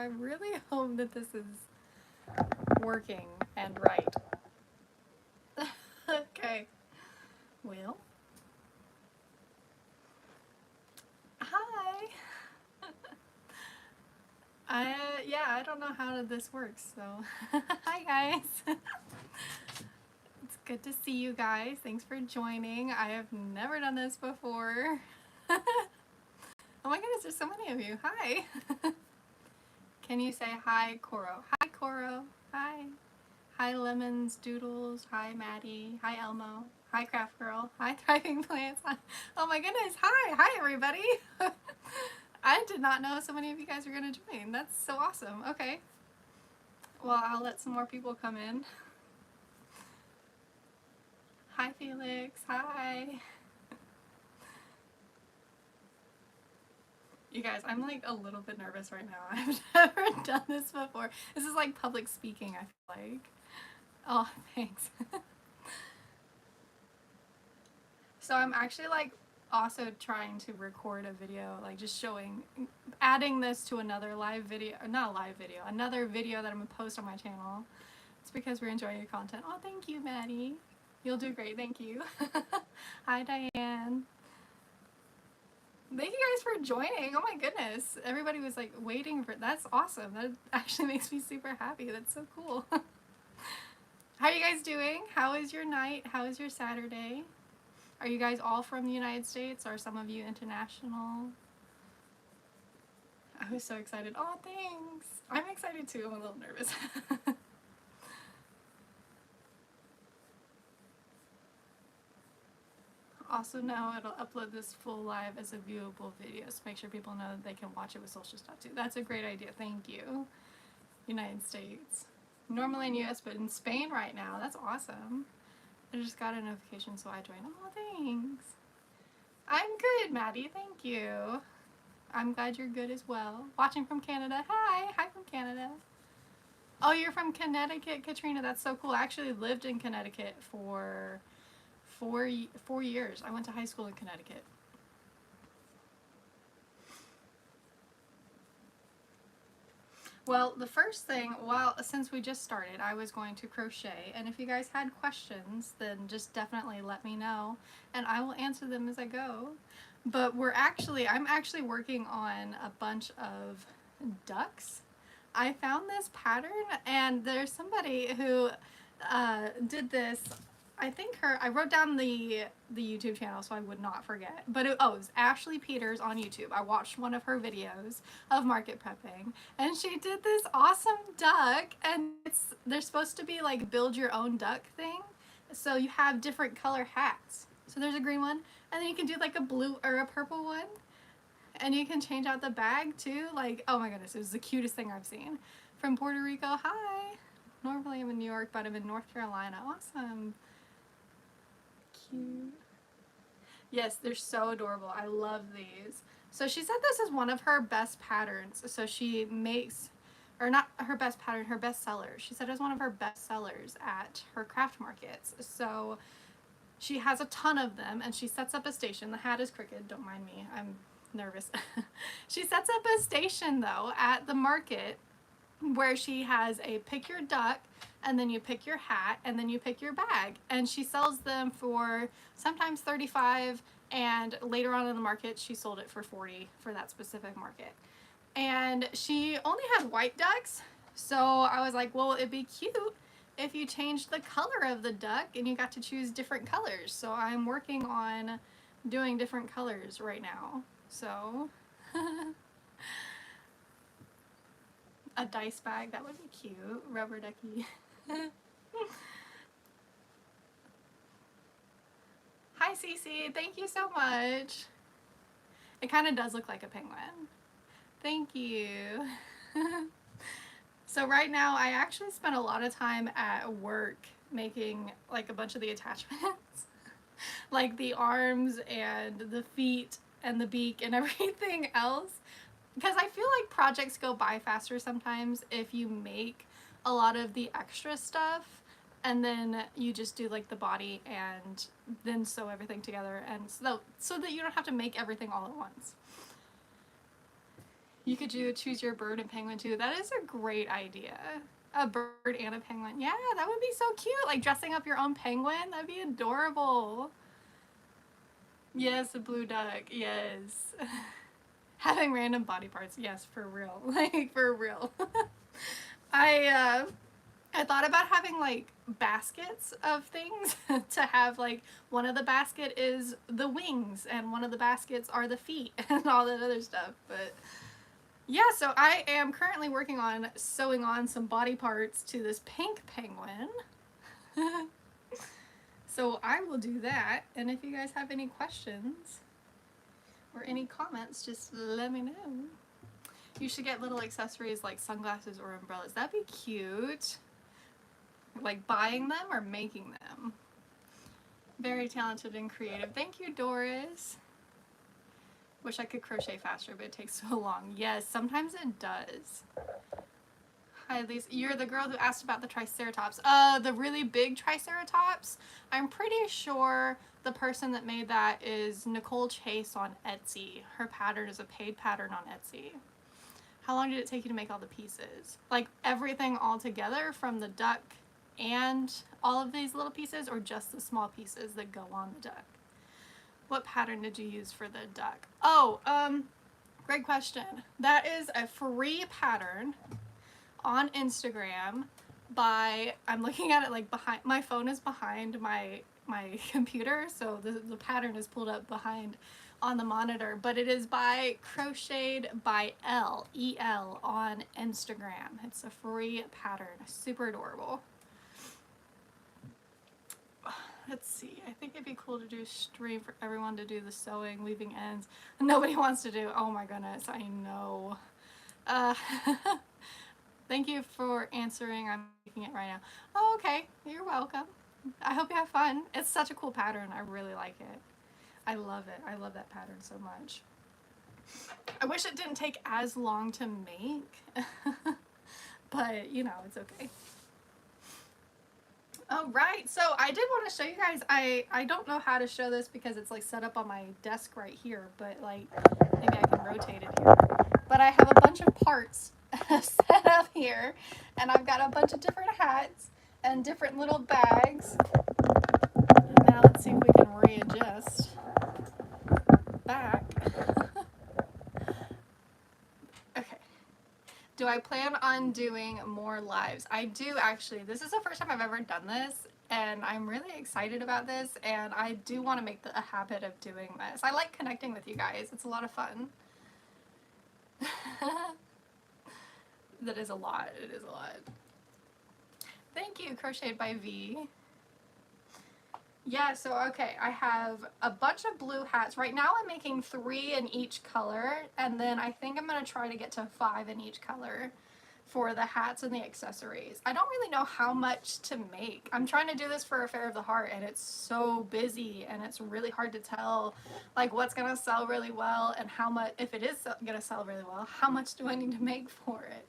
I really hope that this is working and right. Okay. Well, hi. I don't know how this works, so hi guys. It's good to see you guys. Thanks for joining. I have never done this before. Oh my goodness, there's so many of you. Hi. Can you say hi, Coro? Hi, Coro. Hi. Hi, Lemons, Doodles. Hi, Maddie. Hi, Elmo. Hi, Craft Girl. Hi, Thriving Plants. Hi. Oh my goodness. Hi. Hi, everybody. I did not know so many of you guys were going to join. That's so awesome. Okay. Well, I'll let some more people come in. Hi, Felix. Hi. You guys, I'm like a little bit nervous right now. I've never done this before. This is like public speaking, I feel like. Oh, thanks. So I'm actually like also trying to record a video, like just showing, adding this to another live video, not a live video, another video that I'm gonna post on my channel. It's because we're enjoying your content. Oh, thank you, Maddie. You'll do great, thank you. Hi, Diane. Thank you guys for joining. Oh my goodness. Everybody was like waiting for, that's awesome. That actually makes me super happy. That's so cool. How are you guys doing? How is your night? How is your Saturday? Are you guys all from the United States? Or some of you international? I was so excited. Oh, thanks. I'm excited too. I'm a little nervous. Also know it'll upload this full live as a viewable video, so make sure people know that they can watch it with social stuff too. That's a great idea. Thank you. United States. Normally in US, but in Spain right now. That's awesome. I just got a notification, so I joined. Oh, thanks. I'm good, Maddie. Thank you. I'm glad you're good as well. Watching from Canada. Hi. Hi from Canada. Oh, you're from Connecticut, Katrina. That's so cool. I actually lived in Connecticut for 4 years. I went to high school in Connecticut. Well, the first thing, since we just started, I was going to crochet, and if you guys had questions, then just definitely let me know, and I will answer them as I go. But I'm actually working on a bunch of ducks. I found this pattern, and there's somebody who did this. I wrote down the YouTube channel so I would not forget. But it was Ashley Peters on YouTube. I watched one of her videos of market prepping, and she did this awesome duck, and they're supposed to be like build your own duck thing. So you have different color hats. So there's a green one, and then you can do like a blue or a purple one. And you can change out the bag too. Like, oh my goodness, it was the cutest thing I've seen. From Puerto Rico, hi. Normally I'm in New York, but I'm in North Carolina. Awesome. Cute. Yes, they're so adorable. I love these. So she said this is one of her best patterns. So she makes, or not her best pattern, her best sellers. She said it was one of her best sellers at her craft markets. So she has a ton of them, and she sets up a station. The hat is crooked, don't mind me. I'm nervous. She sets up a station though at the market where she has a pick your duck, and then you pick your hat, and then you pick your bag, and she sells them for sometimes 35, and later on in the market she sold it for 40 for that specific market. And she only had white ducks, so I was like, well, it'd be cute if you changed the color of the duck and you got to choose different colors. So I'm working on doing different colors right now. So a dice bag, that would be cute. Rubber ducky. Hi, Cece. Thank you so much. It kind of does look like a penguin. Thank you. So right now, I actually spent a lot of time at work making like a bunch of the attachments. Like the arms and the feet and the beak and everything else. Because I feel like projects go by faster sometimes if you make a lot of the extra stuff and then you just do like the body and then sew everything together, and so that you don't have to make everything all at once. You could do choose your bird and penguin too. That is a great idea. A bird and a penguin. Yeah, that would be so cute. Like dressing up your own penguin. That'd be adorable. Yes, a blue duck. Yes. Having random body parts. Yes, for real. Like for real. I I thought about having like baskets of things to have, like one of the basket is the wings and one of the baskets are the feet and all that other stuff. But yeah, so I am currently working on sewing on some body parts to this pink penguin. So I will do that, and if you guys have any questions or any comments, just let me know. You should get little accessories like sunglasses or umbrellas. That'd be cute. Like buying them or making them. Very talented and creative. Thank you, Doris. Wish I could crochet faster, but it takes so long. Yes, sometimes it does. Hi, Lisa. You're the girl who asked about the Triceratops. The really big Triceratops. I'm pretty sure the person that made that is Nicole Chase on Etsy. Her pattern is a paid pattern on Etsy. How long did it take you to make all the pieces? Like everything all together from the duck and all of these little pieces, or just the small pieces that go on the duck? What pattern did you use for the duck? Oh, great question. That is a free pattern on Instagram by, I'm looking at it like behind, my phone is behind my computer, so the pattern is pulled up behind on the monitor, but it is by Crocheted by E-L on Instagram. It's a free pattern, super adorable. Let's see, I think it'd be cool to do a stream for everyone to do the sewing, weaving ends. Nobody wants to do, oh my goodness, I know. Thank you for answering. I'm making it right now. Oh, okay. You're welcome. I hope you have fun. It's such a cool pattern. I really like it. I love it. I love that pattern so much. I wish it didn't take as long to make, but you know, it's okay. All right, so I did want to show you guys, I don't know how to show this because it's like set up on my desk right here, but like maybe I can rotate it here. But I have a bunch of parts set up here, and I've got a bunch of different hats and different little bags. And now let's see if we can readjust back. Okay. Do I plan on doing more lives? I do actually. This is the first time I've ever done this, and I'm really excited about this, and I do want to make a habit of doing this. I like connecting with you guys. It's a lot of fun. That is a lot. It is a lot. Thank you, Crocheted by V. Yeah, so okay, I have a bunch of blue hats. Right now I'm making 3 in each color, and then I think I'm going to try to get to 5 in each color for the hats and the accessories. I don't really know how much to make. I'm trying to do this for a Fair of the Heart, and it's so busy, and it's really hard to tell like what's going to sell really well and how much, if it is going to sell really well, how much do I need to make for it?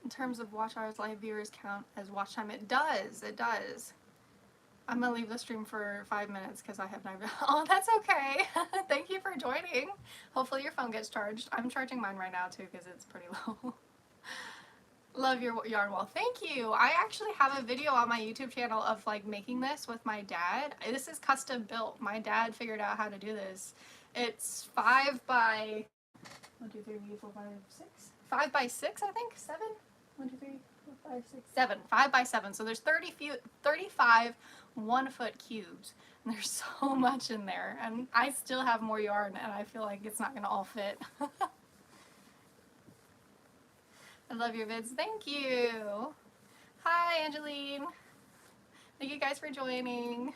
In terms of watch hours, live viewers count as watch time. It does. It does. I'm going to leave the stream for 5 minutes because I have no... Oh, that's okay. Thank you for joining. Hopefully your phone gets charged. I'm charging mine right now too because it's pretty low. Love your yarn wall. Thank you. I actually have a video on my YouTube channel of like making this with my dad. This is custom built. My dad figured out how to do this. It's 5 by 1, 2, 3, 4, 5, 6. 5 by 6, I think. 7. 1, 2, 3, 4, 5, 6, 7. 5 by 7. So there's 35 1-foot cubes. And there's so much in there. And I still have more yarn, and I feel like it's not going to all fit. I love your vids. Thank you. Hi, Angeline. Thank you guys for joining.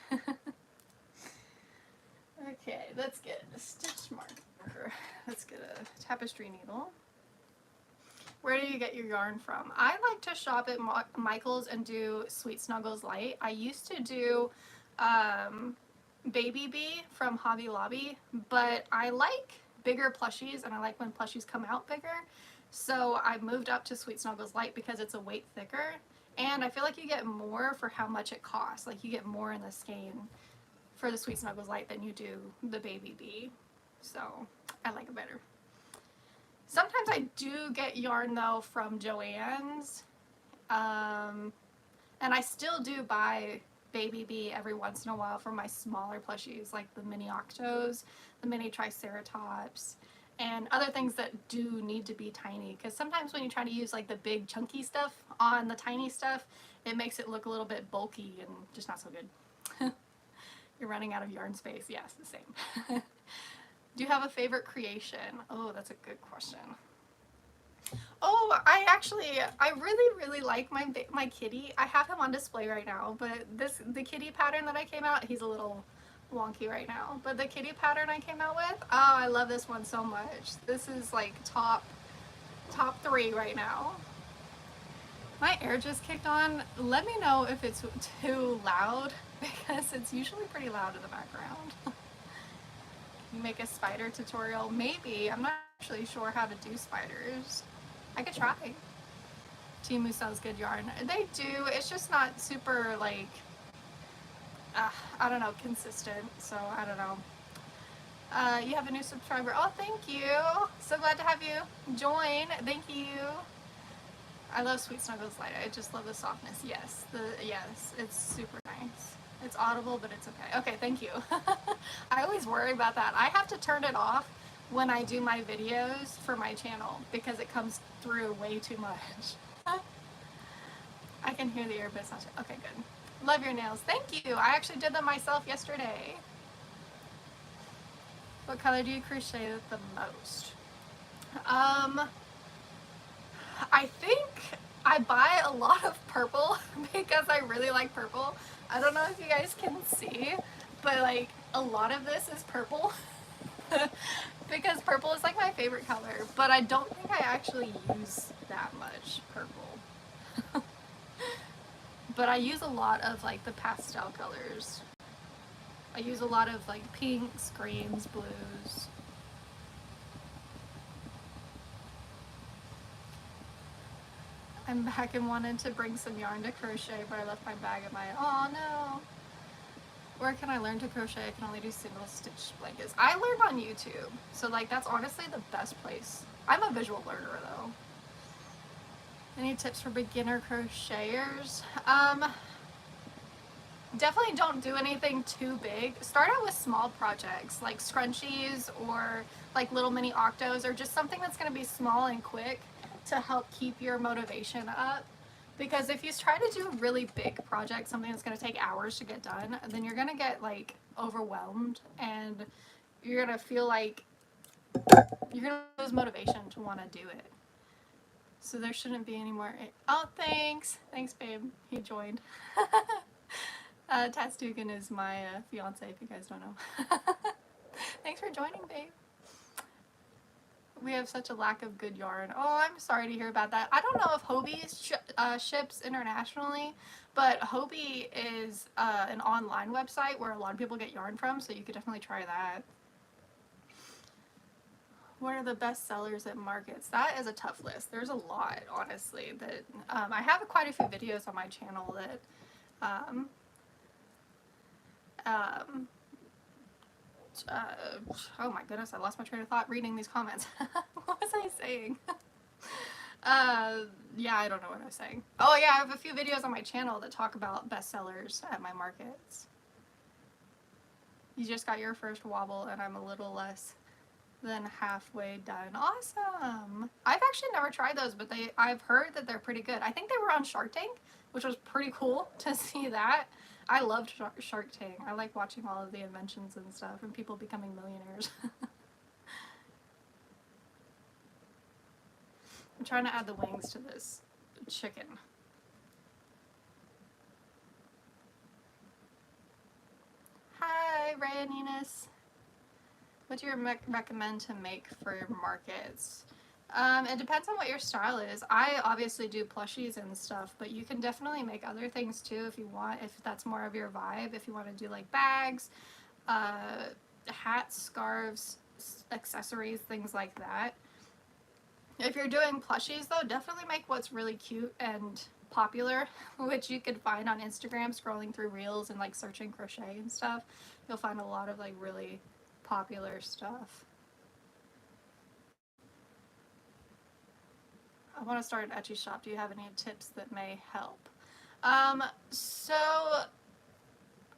Okay, let's get a stitch marker. Let's get a tapestry needle. Where do you get your yarn from? I like to shop at Michael's and do Sweet Snuggles Light. I used to do Baby Bee from Hobby Lobby, but I like bigger plushies, and I like when plushies come out bigger. So I moved up to Sweet Snuggles Light because it's a weight thicker, and I feel like you get more for how much it costs. Like you get more in the skein for the Sweet Snuggles light than you do the Baby Bee. So I like it better. Sometimes I do get yarn though from Joann's. And I still do buy Baby Bee every once in a while for my smaller plushies, like the mini Octos, the mini Triceratops, and other things that do need to be tiny. Because sometimes when you try to use like the big chunky stuff on the tiny stuff, it makes it look a little bit bulky and just not so good. You're running out of yarn space. Yes, the same. Do you have a favorite creation? Oh, that's a good question. Oh, I really like my kitty. I have him on display right now, but the kitty pattern that I came out, he's a little wonky right now. But the kitty pattern I came out with, oh, I love this one so much. This is like top 3 right now. My air just kicked on. Let me know if it's too loud because it's usually pretty loud in the background. You make a spider tutorial? Maybe. I'm not actually sure how to do spiders. I could try. Temu sells good yarn. They do. It's just not super, like, I don't know, consistent. So, I don't know. You have a new subscriber. Oh, thank you. So glad to have you join. Thank you. I love Sweet Snuggles Light. I just love the softness. Yes. Yes. It's super nice. It's audible, but it's okay. Okay, thank you. I always worry about that. I have to turn it off when I do my videos for my channel because it comes through way too much. I can hear the air, but it's not. Okay, good. Love your nails. Thank you. I actually did them myself yesterday. What color do you crochet the most? I think I buy a lot of purple because I really like purple. I don't know if you guys can see, but like a lot of this is purple because purple is like my favorite color, but I don't think I actually use that much purple. But I use a lot of like the pastel colors. I use a lot of like pinks, greens, blues. I'm back and wanted to bring some yarn to crochet, but I left my bag at my, oh no. Where can I learn to crochet? I can only do single stitch blankets. I learned on YouTube, so like that's honestly the best place. I'm a visual learner though. Any tips for beginner crocheters? Definitely don't do anything too big. Start out with small projects like scrunchies or like little mini octos or just something that's going to be small and quick to help keep your motivation up. Because if you try to do a really big project, something that's going to take hours to get done, then you're going to get like overwhelmed and you're going to feel like you're going to lose motivation to want to do it. So there shouldn't be any more. Oh, thanks. Thanks, babe. He joined. Taz Dugan is my fiance, if you guys don't know. Thanks for joining, babe. We have such a lack of good yarn. Oh, I'm sorry to hear about that. I don't know if Hobie ships internationally, but Hobie is an online website where a lot of people get yarn from, so you could definitely try that. What are the best sellers at markets? That is a tough list. There's a lot, honestly. That I have quite a few videos on my channel that oh my goodness, I lost my train of thought reading these comments. What was I saying? Yeah, I don't know what I was saying. Oh yeah, I have a few videos on my channel that talk about bestsellers at my markets. You just got your first wobble and I'm a little less than halfway done. Awesome! I've actually never tried those, but I've heard that they're pretty good. I think they were on Shark Tank, which was pretty cool to see that. I loved Shark Tank. I like watching all of the inventions and stuff and people becoming millionaires. I'm trying to add the wings to this chicken. Hi, Ray and Enos. What do you recommend to make for your markets? It depends on what your style is. I obviously do plushies and stuff, but you can definitely make other things too if you want, if that's more of your vibe. If you want to do like bags, hats, scarves, accessories, things like that. If you're doing plushies though, definitely make what's really cute and popular, which you could find on Instagram scrolling through reels and like searching crochet and stuff. You'll find a lot of like really popular stuff. I want to start an Etsy shop. Do you have any tips that may help? So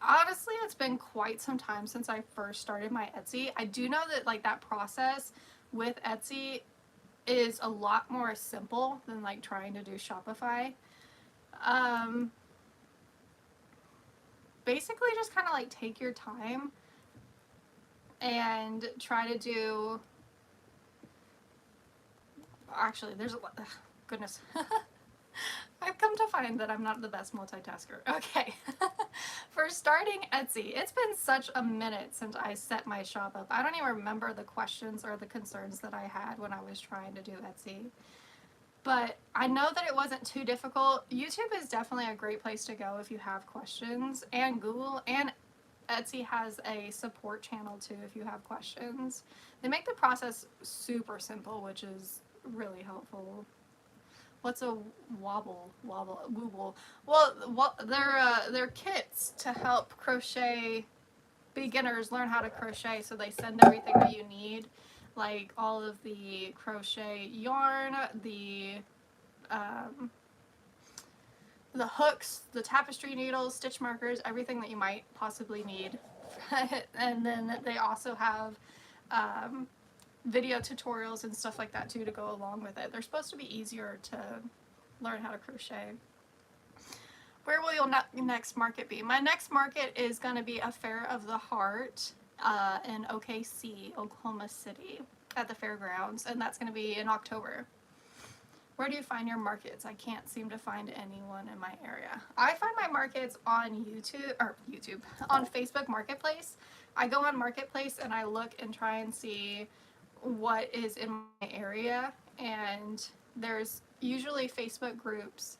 honestly, it's been quite some time since I first started my Etsy. I do know that like that process with Etsy is a lot more simple than like trying to do Shopify. Basically just kind of like take your time and try to do, actually there's a lot, goodness. I've come to find that I'm not the best multitasker. Okay. For starting Etsy, it's been such a minute since I set my shop up. I don't even remember the questions or the concerns that I had when I was trying to do Etsy. But I know that it wasn't too difficult. YouTube is definitely a great place to go if you have questions, and Google, and Etsy has a support channel too if you have questions. They make the process super simple, which is really helpful. What's a wobble? Well, they're kits to help crochet beginners learn how to crochet. So they send everything that you need, like all of the crochet yarn, the hooks, the tapestry needles, stitch markers, everything that you might possibly need. And then they also have video tutorials and stuff like that too to go along with it. They're supposed to be easier to learn how to crochet. Where will your next market be? My next market is going to be a Fair of the Heart in OKC, Oklahoma City, at the fairgrounds, and that's going to be in October. Where do you find your markets? I can't seem to find anyone in my area. I find my markets on YouTube, on Facebook Marketplace. I go on Marketplace and I look and try and see what is in my area, and there's usually Facebook groups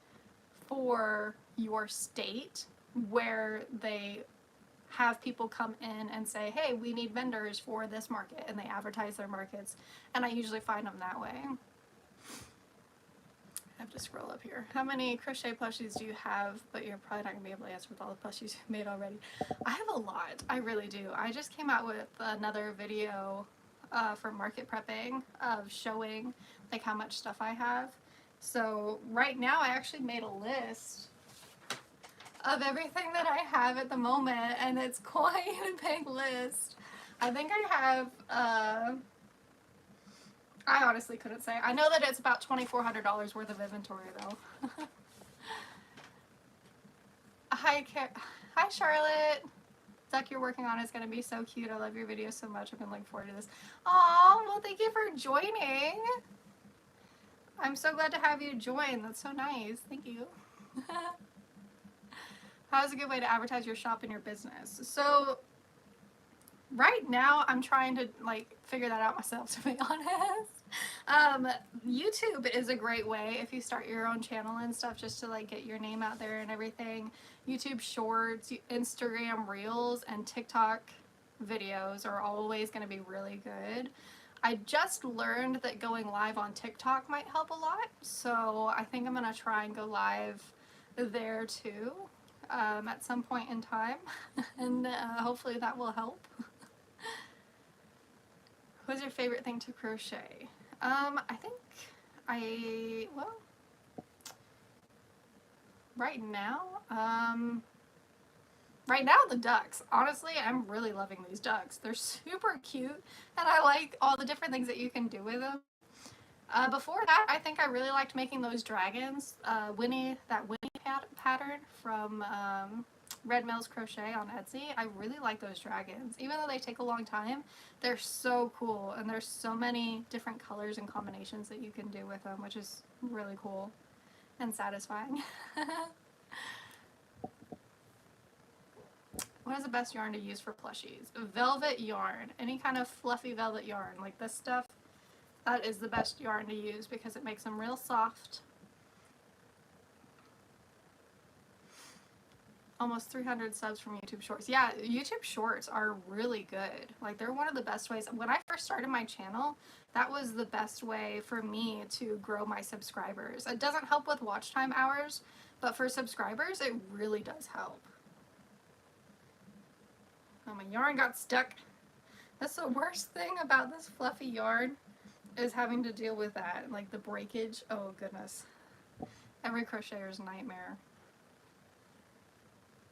for your state where they have people come in and say, hey, we need vendors for this market, and they advertise their markets, and I usually find them that way. I have to scroll up here. How many crochet plushies do you have? But you're probably not going to be able to answer with all the plushies you've made already. I have a lot. I really do. I just came out with another video for market prepping of showing like how much stuff I have. So right now I actually made a list of everything that I have at the moment, and it's quite a big list. I think I have I honestly couldn't say. I know that it's about $2,400 worth of inventory though. Hi Charlotte. Duck you're working on is going to be so cute. I love your videos so much. I've been looking forward to this. Oh, well thank you for joining. I'm so glad to have you join. That's so nice. Thank you. How's a good way to advertise your shop and your business? So right now I'm trying to like figure that out myself, to be honest. YouTube is a great way if you start your own channel and stuff, just to like get your name out there and everything. YouTube Shorts, Instagram Reels, and TikTok videos are always going to be really good. I just learned that going live on TikTok might help a lot, so I think I'm going to try and go live there too at some point in time, and hopefully that will help. What's your favorite thing to crochet? I think well, right now the ducks. Honestly, I'm really loving these ducks. They're super cute, and I like all the different things that you can do with them. Before that, I think I really liked making those dragons. Winnie pattern from Red Mills Crochet on Etsy. I really like those dragons. Even though they take a long time, they're so cool, and there's so many different colors and combinations that you can do with them, which is really cool and satisfying. What is the best yarn to use for plushies? Velvet yarn. Any kind of fluffy velvet yarn like this stuff. That is the best yarn to use because it makes them real soft. Almost 300 subs from YouTube Shorts. Yeah, YouTube Shorts are really good. Like, they're one of the best ways. When I first started my channel, that was the best way for me to grow my subscribers. It doesn't help with watch time hours, but for subscribers, it really does help. Oh, my yarn got stuck. That's the worst thing about this fluffy yarn, is having to deal with that. Like, the breakage. Oh, goodness. Every crochetter's nightmare.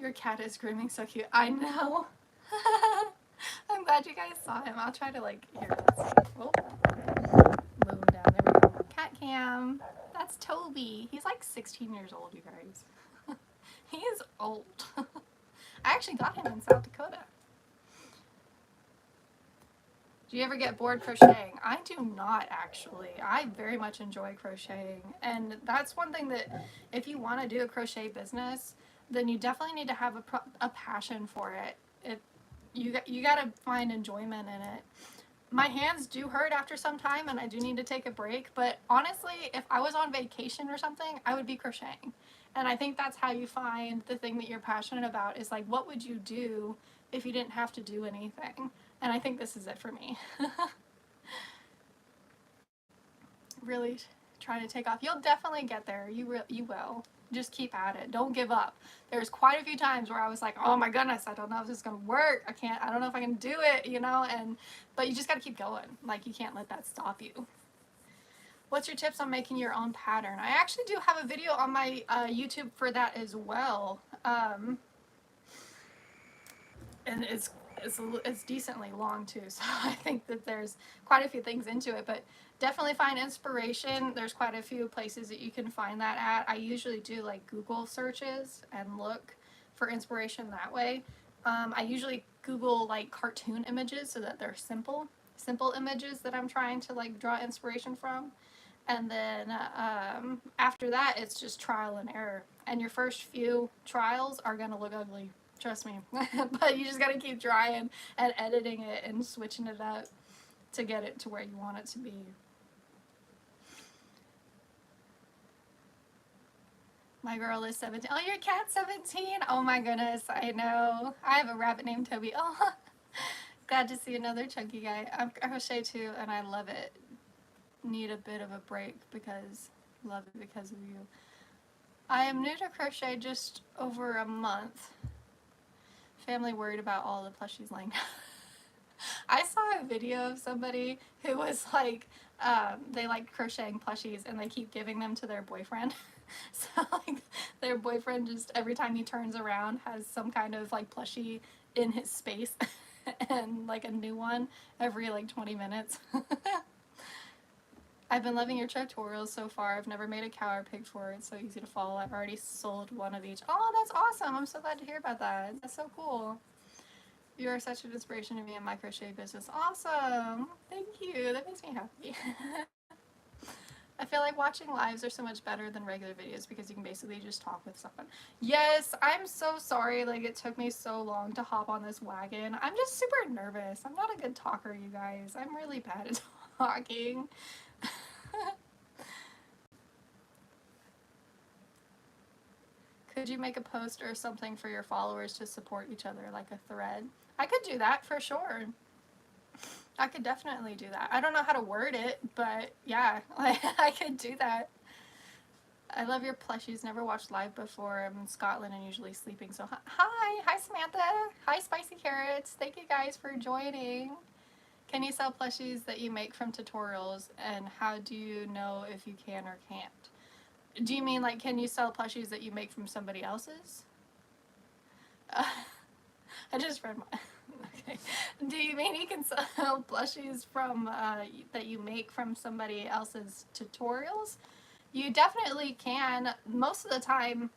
Your cat is grooming so cute. I know. I'm glad you guys saw him. I'll try to, like, here, let's see. Oh. Move him down. There we go. Cat cam. That's Toby. He's like 16 years old, you guys. He is old. I actually got him in South Dakota. Do you ever get bored crocheting? I do not, actually. I very much enjoy crocheting. And that's one thing that, if you want to do a crochet business, then you definitely need to have a passion for it. You got to find enjoyment in it. My hands do hurt after some time, and I do need to take a break. But honestly, if I was on vacation or something, I would be crocheting. And I think that's how you find the thing that you're passionate about, is like, what would you do if you didn't have to do anything? And I think this is it for me. Really trying to take off. You'll definitely get there. You will. Just keep at it. Don't give up. There's quite a few times where I was like, oh my goodness, I don't know if this is going to work. I don't know if I can do it, you know, but you just got to keep going. Like, you can't let that stop you. What's your tips on making your own pattern? I actually do have a video on my YouTube for that as well. And it's decently long too, so I think that there's quite a few things into it, but definitely find inspiration. There's quite a few places that you can find that at. I usually do like Google searches and look for inspiration that way. I usually Google like cartoon images so that they're simple images that I'm trying to like draw inspiration from. And then after that, it's just trial and error. And your first few trials are going to look ugly. Trust me. But you just got to keep trying and editing it and switching it up to get it to where you want it to be. My girl is 17. Oh, your cat's 17? Oh my goodness, I know. I have a rabbit named Toby. Oh, glad to see another chunky guy. I crochet too, and I love it. Need a bit of a break because love it because of you. I am new to crochet just over a month. Family worried about all the plushies laying down. I saw a video of somebody who was like, they like crocheting plushies and they keep giving them to their boyfriend. So like their boyfriend just every time he turns around has some kind of like plushie in his space and like a new one every like 20 minutes. I've been loving your tutorials so far. I've never made a cow or pig for it. It's so easy to follow. I've already sold one of each. Oh, that's awesome. I'm so glad to hear about that. That's so cool. You are such an inspiration to me in my crochet business. Awesome. Thank you. That makes me happy. I feel like watching lives are so much better than regular videos because you can basically just talk with someone. Yes, I'm so sorry. Like, it took me so long to hop on this wagon. I'm just super nervous. I'm not a good talker, you guys. I'm really bad at talking. Could you make a post or something for your followers to support each other, like a thread? I could do that for sure. I could definitely do that. I don't know how to word it, but yeah, I could do that. I love your plushies. Never watched live before. I'm in Scotland and usually sleeping. So hi Samantha. Hi Spicy Carrots. Thank you guys for joining. Can you sell plushies that you make from tutorials, and how do you know if you can or can't? Do you mean like, can you sell plushies that you make from somebody else's? I just read my... Okay. Do you mean you can sell plushies from that you make from somebody else's tutorials? You definitely can. Most of the time,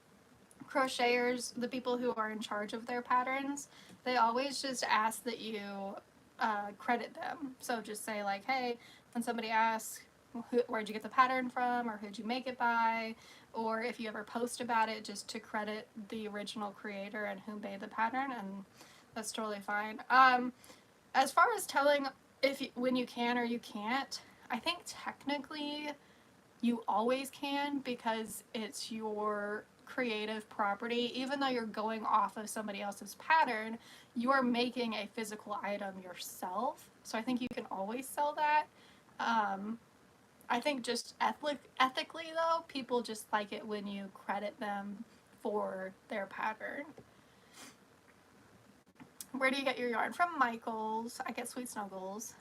crocheters, the people who are in charge of their patterns, they always just ask that you credit them. So just say like, hey, when somebody asks, where'd you get the pattern from, or who'd you make it by, or if you ever post about it, just to credit the original creator and who made the pattern, and that's totally fine. As far as telling when you can or you can't, I think technically you always can because it's your creative property. Even though you're going off of somebody else's pattern, you are making a physical item yourself. So I think you can always sell that. I think just ethically though, people just like it when you credit them for their pattern. Where do you get your yarn? From Michaels. I get Sweet Snuggles.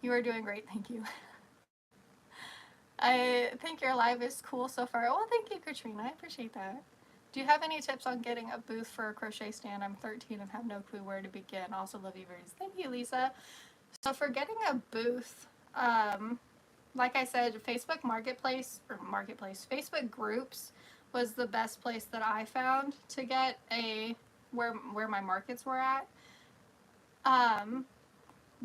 You are doing great, thank you. I think your live is cool so far. Oh, thank you, Katrina. I appreciate that. Do you have any tips on getting a booth for a crochet stand? I'm 13 and have no clue where to begin. Also love you very much. Thank you, Lisa. So for getting a booth, like I said, Facebook Facebook groups was the best place that I found to get where my markets were at.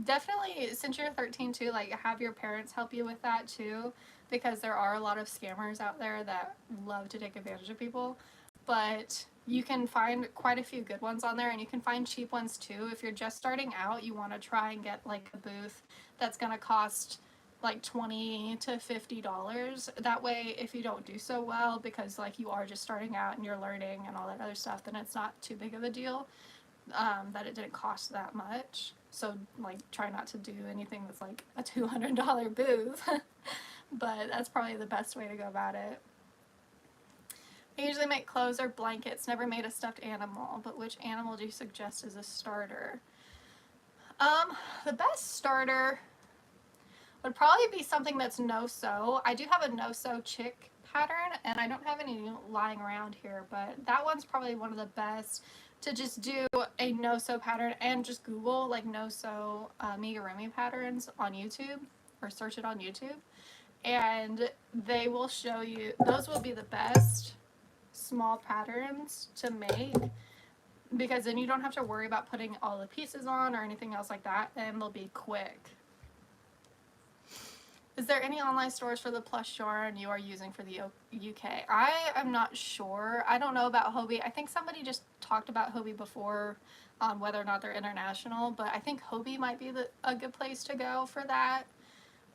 Definitely, since you're 13 too, like have your parents help you with that too, because there are a lot of scammers out there that love to take advantage of people. But you can find quite a few good ones on there, and you can find cheap ones too. If you're just starting out, you want to try and get like a booth that's going to cost like $20 to $50. That way, if you don't do so well, because like you are just starting out and you're learning and all that other stuff, then it's not too big of a deal that it didn't cost that much. So like try not to do anything that's like a $200 booth. But that's probably the best way to go about it. I usually make clothes or blankets, never made a stuffed animal, but which animal do you suggest as a starter? The best starter would probably be something that's no-sew. I do have a no-sew chick pattern, and I don't have any lying around here, but that one's probably one of the best to just do a no-sew pattern and just Google like no-sew amigurumi patterns on YouTube, or search it on YouTube, and they will show you, those will be the best small patterns to make, because then you don't have to worry about putting all the pieces on or anything else like that, and they'll be quick. Is there any online stores for the plush yarn you are using for the UK? I am not sure. I don't know about Hobie. I think somebody just talked about Hobie before on whether or not they're international, but I think Hobie might be a good place to go for that,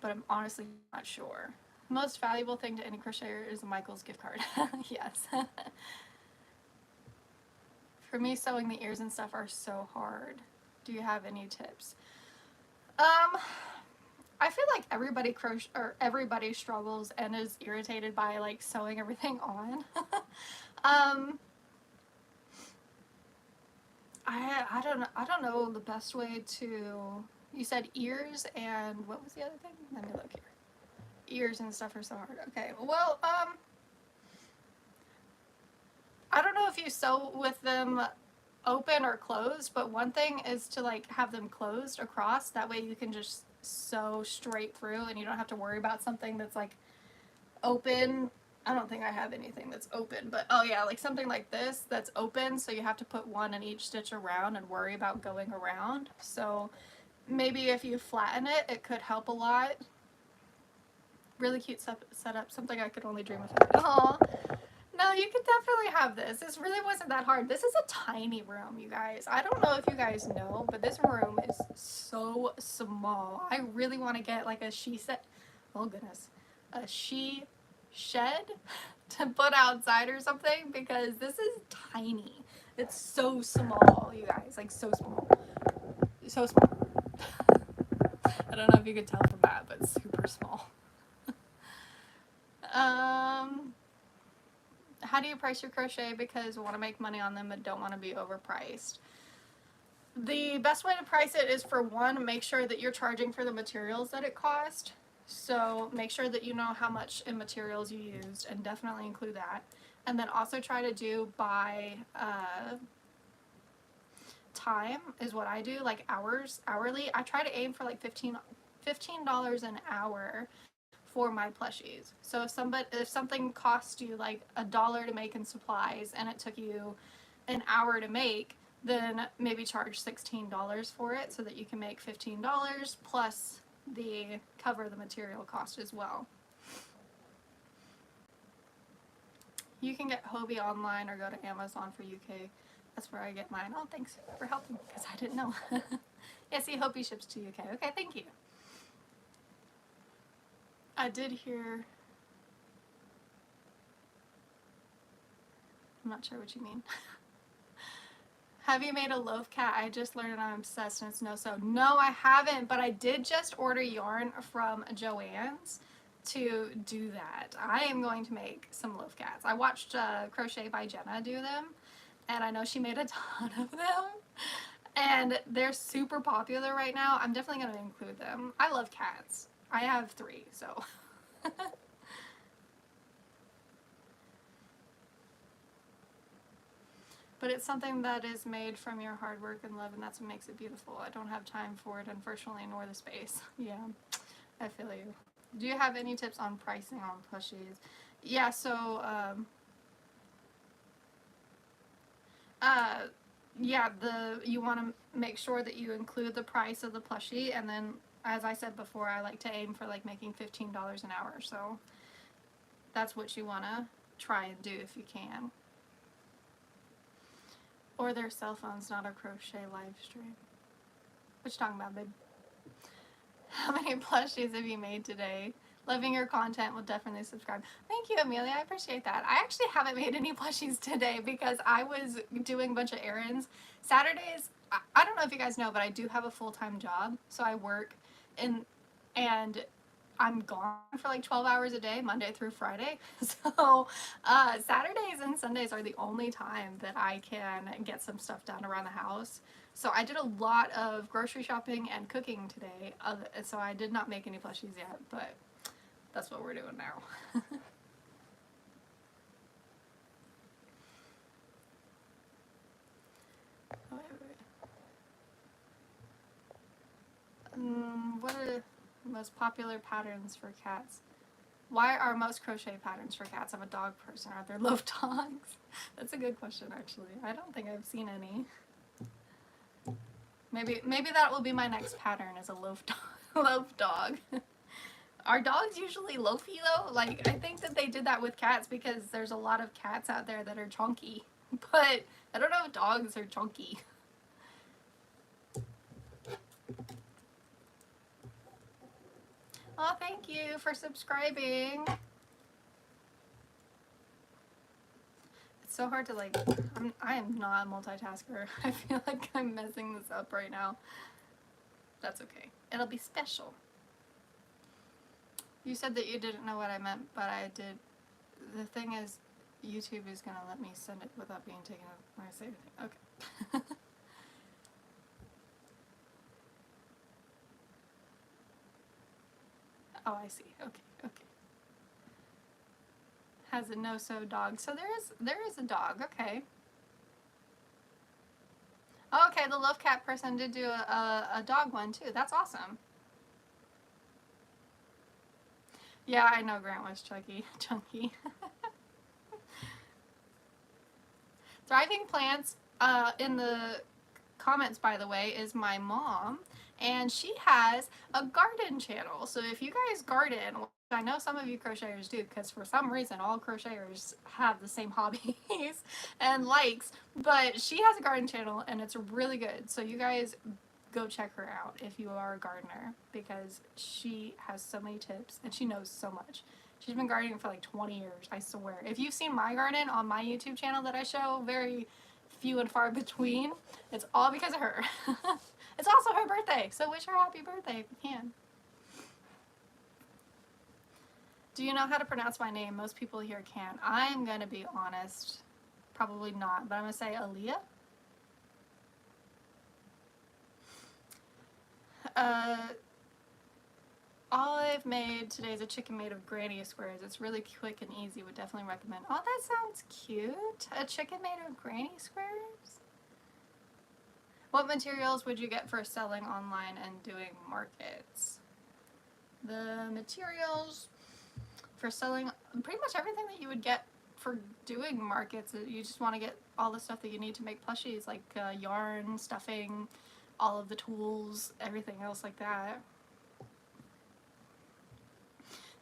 but I'm honestly not sure. Most valuable thing to any crocheter is a Michael's gift card. Yes. For me, sewing the ears and stuff are so hard. Do you have any tips? I feel like everybody struggles and is irritated by like sewing everything on. I don't know the best way to. You said ears and what was the other thing? Let me look here. Ears and stuff are so hard. Okay, well, I don't know if you sew with them open or closed, but one thing is to like have them closed across. That way you can just sew straight through and you don't have to worry about something that's like open. I don't think I have anything that's open, but oh yeah, like something like this that's open, so you have to put one in each stitch around and worry about going around. So maybe if you flatten it, it could help a lot. Really cute setup, something I could only dream of. Oh, no, you could definitely have this. This really wasn't that hard. This is a tiny room, you guys. I don't know if you guys know, but this room is so small. I really want to get like a oh goodness, a she shed to put outside or something, because this is tiny. It's so small, you guys, like so small. So small. I don't know if you could tell from that, but it's super small. How do you price your crochet? Because we want to make money on them but don't want to be overpriced. The best way to price it is, for one, make sure that you're charging for the materials that it cost. So make sure that you know how much in materials you used, and definitely include that. And then also try to do by time is what I do, like hourly. I try to aim for like $15 an hour for my plushies. So if something cost you like $1 to make in supplies and it took you an hour to make, then maybe charge $16 for it so that you can make $15 plus cover the material cost as well. You can get Hobie online or go to Amazon for UK. That's where I get mine. Oh, thanks for helping, because I didn't know. Yeah, see, Hobie ships to UK. Okay, thank you. I did hear I'm not sure what you mean. Have you made a loaf cat? I just learned and I'm obsessed and it's no-so. No, I haven't, but I did just order yarn from Joann's to do that. I am going to make some loaf cats. I watched Crochet by Jenna do them, and I know she made a ton of them, and they're super popular right now. I'm definitely going to include them. I love cats. I have 3, so. But it's something that is made from your hard work and love, and that's what makes it beautiful. I don't have time for it, unfortunately, nor the space. Yeah, I feel you. Do you have any tips on pricing on plushies? Yeah, so, yeah, you want to make sure that you include the price of the plushie, and then, as I said before, I like to aim for like making $15 an hour, so that's what you want to try and do if you can. Or their cell phones, not a crochet live stream. What you talking about, babe? How many plushies have you made today? Loving your content, will definitely subscribe. Thank you, Amelia. I appreciate that. I actually haven't made any plushies today because I was doing a bunch of errands. Saturdays, I don't know if you guys know, but I do have a full-time job. So I work and I'm gone for like 12 hours a day, Monday through Friday. So Saturdays and Sundays are the only time that I can get some stuff done around the house. So I did a lot of grocery shopping and cooking today. So I did not make any plushies yet, but that's what we're doing now. What are the most popular patterns for cats? Why are most crochet patterns for cats? I'm a dog person. Are there loaf dogs? That's a good question, actually. I don't think I've seen any. Maybe that will be my next pattern, is a loaf dog. Loaf dog. Are dogs usually loafy though? Like, I think that they did that with cats because there's a lot of cats out there that are chunky. But I don't know if dogs are chunky. Oh, thank you for subscribing. It's so hard to like, I am not a multitasker. I feel like I'm messing this up right now. That's okay. It'll be special. You said that you didn't know what I meant, but I did. The thing is, YouTube is gonna let me send it without being taken out when I say anything. Okay. Oh, I see. Okay, okay. Has a no-so dog. So there is a dog. Okay. Oh, okay, the Love Cat person did do a dog one too. That's awesome. Yeah, I know Grant was chunky. Thriving Plants, in the comments, by the way, is my mom, and she has a garden channel. So if you guys garden, which I know some of you crocheters do, because for some reason all crocheters have the same hobbies and likes, but she has a garden channel and it's really good. So you guys go check her out if you are a gardener, because she has so many tips and she knows so much. She's been gardening for like 20 years, I swear. If you've seen my garden on my YouTube channel that I show, very few and far between, it's all because of her. It's also her birthday, so wish her happy birthday if you can. Do you know how to pronounce my name? Most people here can. I'm gonna be honest, probably not, but I'm gonna say Aaliyah. All I've made today is a chicken made of granny squares. It's really quick and easy. Would definitely recommend. Oh, that sounds cute. A chicken made of granny squares? What materials would you get for selling online and doing markets? The materials for selling, pretty much everything that you would get for doing markets. You just want to get all the stuff that you need to make plushies, like yarn, stuffing, all of the tools, everything else like that.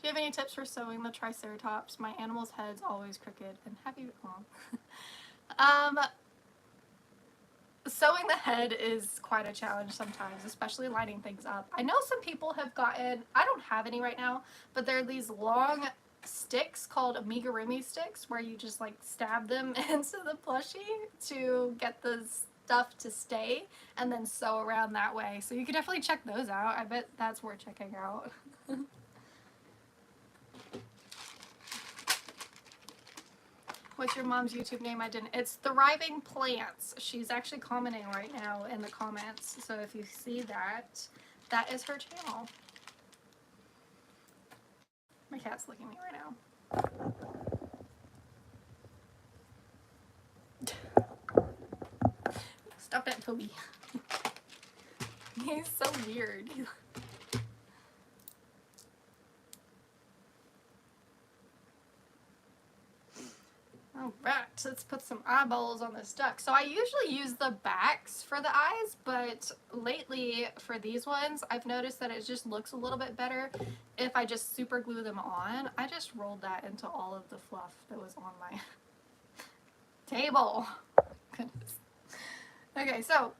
Do you have any tips for sewing the Triceratops? My animal's head's always crooked and happy. Sewing the head is quite a challenge sometimes, especially lining things up. I know some people have gotten, I don't have any right now, but they're these long sticks called amigurumi sticks, where you just like stab them into the plushie to get the stuff to stay and then sew around that way. So you could definitely check those out. I bet that's worth checking out. What's your mom's YouTube name? I didn't. It's Thriving Plants. She's actually commenting right now in the comments. So if you see that, that is her channel. My cat's looking at me right now. Stop that, Toby. He's so weird. Alright, let's put some eyeballs on this duck. So I usually use the backs for the eyes, but lately for these ones, I've noticed that it just looks a little bit better if I just super glue them on. I just rolled that into all of the fluff that was on my table. Goodness. Okay, so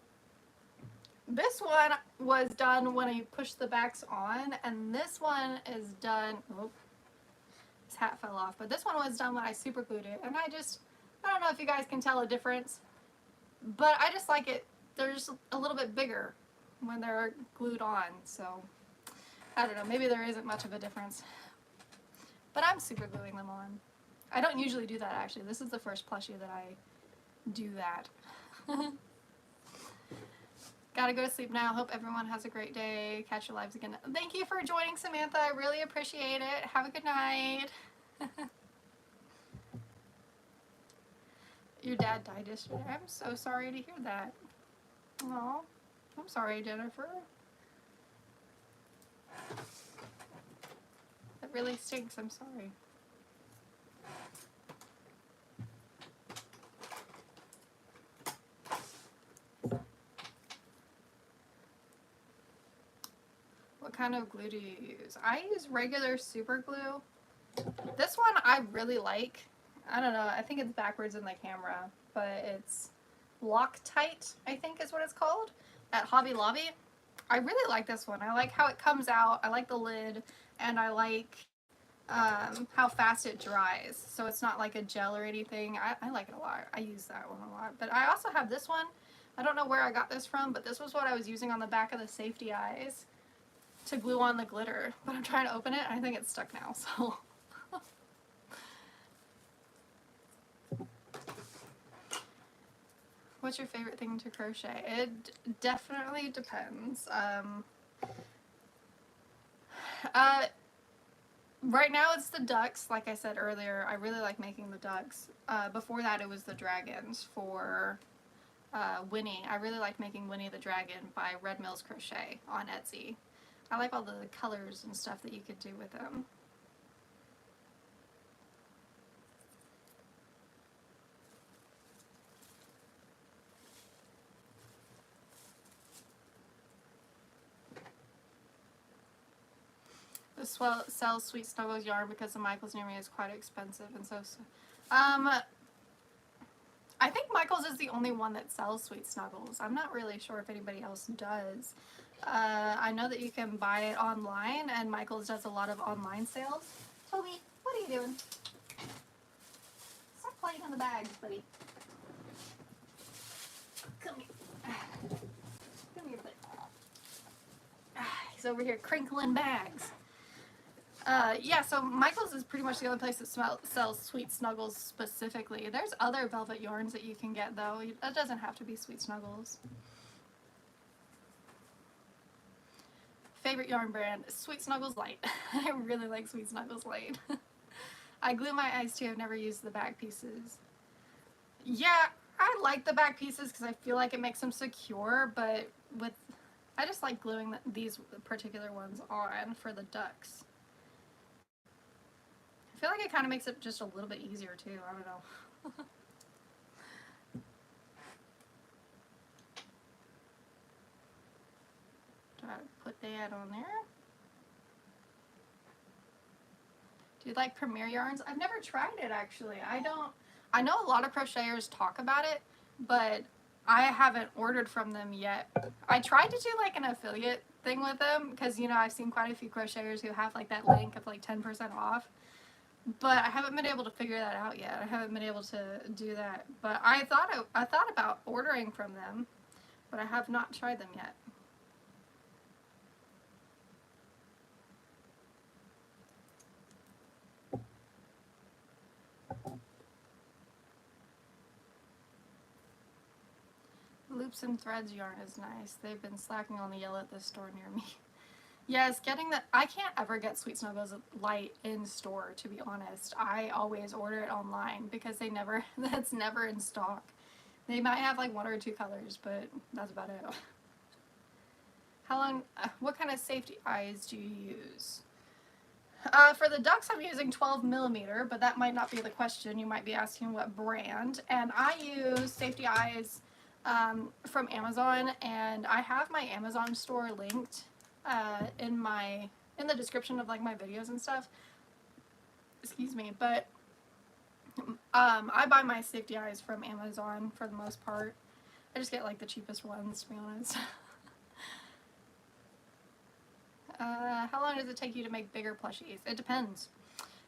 this one was done when I pushed the backs on, and this one is done, oh, his hat fell off, but this one was done when I super glued it, and I don't know if you guys can tell a difference, but I just like it, they're just a little bit bigger when they're glued on, so I don't know, maybe there isn't much of a difference, but I'm super gluing them on. I don't usually do that actually, this is the first plushie that I do that. Gotta go to sleep now. Hope everyone has a great day. Catch your lives again. Thank you for joining, Samantha. I really appreciate it. Have a good night. Your dad died yesterday. I'm so sorry to hear that. Oh, I'm sorry, Jennifer. That really stinks. I'm sorry. What kind of glue do you use? I use regular super glue. This one I really like. I don't know, I think it's backwards in the camera, but it's Loctite, I think is what it's called, at Hobby Lobby. I really like this one. I like how it comes out, I like the lid, and I like how fast it dries. So it's not like a gel or anything. I like it a lot. I use that one a lot. But I also have this one. I don't know where I got this from, but this was what I was using on the back of the safety eyes to glue on the glitter, but I'm trying to open it and I think it's stuck now, so. What's your favorite thing to crochet? It definitely depends. Right now it's the ducks, like I said earlier. I really like making the ducks. Before that it was the dragons for Winnie. I really like making Winnie the Dragon by Red Mills Crochet on Etsy. I like all the colors and stuff that you could do with them. This sells Sweet Snuggles yarn because the Michaels near me is quite expensive, and so I think Michaels is the only one that sells Sweet Snuggles. I'm not really sure if anybody else does. I know that you can buy it online, and Michaels does a lot of online sales. Toby, what are you doing? Stop playing in the bags, buddy. Come here. Come here, buddy. He's over here crinkling bags. Yeah, so Michaels is pretty much the only place that sells Sweet Snuggles specifically. There's other velvet yarns that you can get, though. It doesn't have to be Sweet Snuggles. Favorite yarn brand? Sweet Snuggles Light. I really like Sweet Snuggles Light. I glue my eyes too. I've never used the back pieces. Yeah, I like the back pieces because I feel like it makes them secure, but I just like gluing these particular ones on for the ducks. I feel like it kind of makes it just a little bit easier too. I don't know. Try to put that on there. Do you like Premier yarns? I've never tried it actually. I know a lot of crocheters talk about it, but I haven't ordered from them yet. I tried to do like an affiliate thing with them because, you know, I've seen quite a few crocheters who have like that link of like 10% off. but I haven't been able to figure that out yet. I haven't been able to do that, but I thought about ordering from them, but I have not tried them yet. Loops and Threads yarn is nice. They've been slacking on the yellow at the store near me. Yes, getting that, I can't ever get Sweet Snuggles light in store, to be honest. I always order it online because that's never in stock. They might have like 1 or 2 colors, but that's about it. How long, what kind of safety eyes do you use? For the ducks, I'm using 12mm, but that might not be the question. You might be asking what brand. And I use safety eyes from Amazon, and I have my Amazon store linked in the description of like my videos and stuff. Excuse me, but I buy my safety eyes from Amazon for the most part. I just get like the cheapest ones, to be honest. How long does it take you to make bigger plushies? It depends.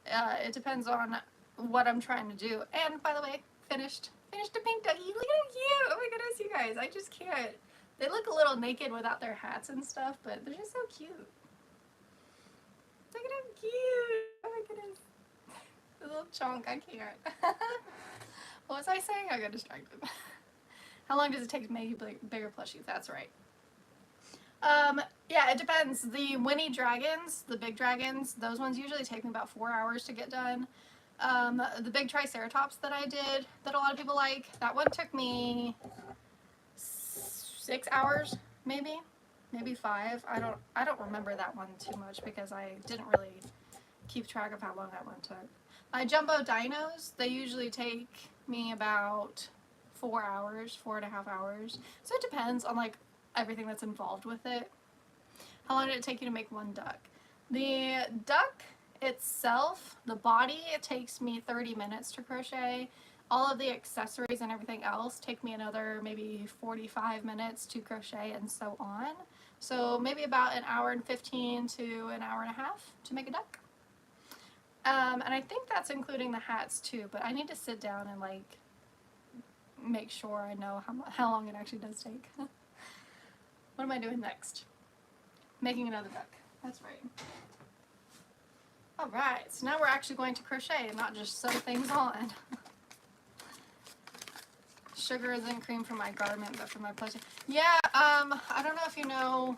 It depends on what I'm trying to do. And by the way, finished a pink ducky. Look at how cute! Oh my goodness, you guys, I just can't. They look a little naked without their hats and stuff, but they're just so cute. Look at how cute! Oh my goodness. The little chunk, I can't. What was I saying? I got distracted. How long does it take to make bigger plushies? That's right. Yeah, it depends. The Winnie dragons, the big dragons, those ones usually take me about 4 hours to get done. The big triceratops that I did, that a lot of people like, that one took me 6 hours, maybe 5. I don't remember that one too much because I didn't really keep track of how long that one took. My jumbo dinos, they usually take me about 4 hours, 4.5 hours. So it depends on like everything that's involved with it. How long did it take you to make one duck? The duck itself, the body, it takes me 30 minutes to crochet. All of the accessories and everything else take me another maybe 45 minutes to crochet and so on. So maybe about 1 hour and 15 to 1.5 hours to make a duck. And I think that's including the hats too, but I need to sit down and like make sure I know how long it actually does take. What am I doing next? Making another duck. That's right. Alright, so now we're actually going to crochet and not just sew things on. Sugar isn't cream for my garment, but for my pleasure. Yeah, I don't know if you know.